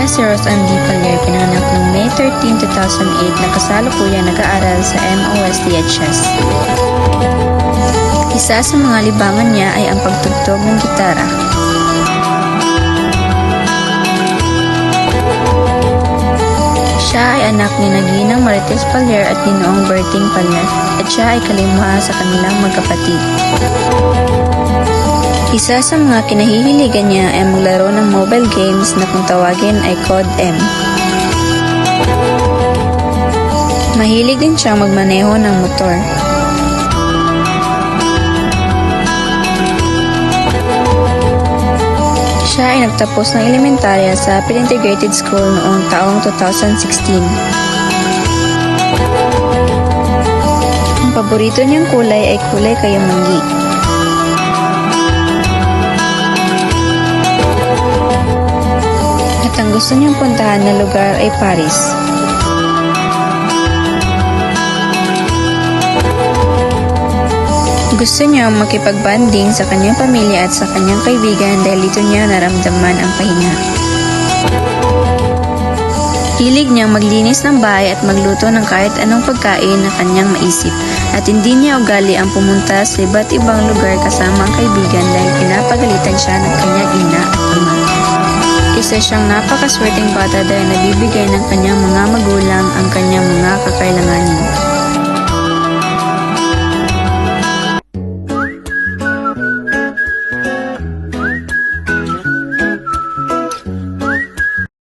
Siya si Rose Ann D. Palyer, pinanganak noong May 13, 2008 na kasalukuyang nag-aaral sa MOSDHS. Isa sa mga libangan niya ay ang pagtugtog ng gitara. Siya ay anak ni Ginang Marites Palyer at Ginoong Berting Palyer at siya ay kalima sa kanilang magkapatid. Isa sa mga kinahihiligan niya ay maglaro ng mobile games na kung tawagin ay Code M. Mahilig din siyang magmaneho ng motor. Siya ay nagtapos ng elementarya sa Phil Integrated School noong taong 2016. Ang paborito niyang kulay ay kulay kayumanggi. At ang gusto niyang puntahan na lugar ay Paris. Gusto niya makipagbanding sa kanyang pamilya at sa kanyang kaibigan dahil dito niya naramdaman ang pahinga. Hilig niyang maglinis ng bahay at magluto ng kahit anong pagkain na kanyang maisip at hindi niya ugali ang pumunta sa iba't ibang lugar kasama ang kaibigan dahil pinapagalitan siya ng kanyang ina at ama. Isa siyang napakaswerteng bata dahil nabibigay ng kanyang mga magulang ang kanyang mga kakailanganin.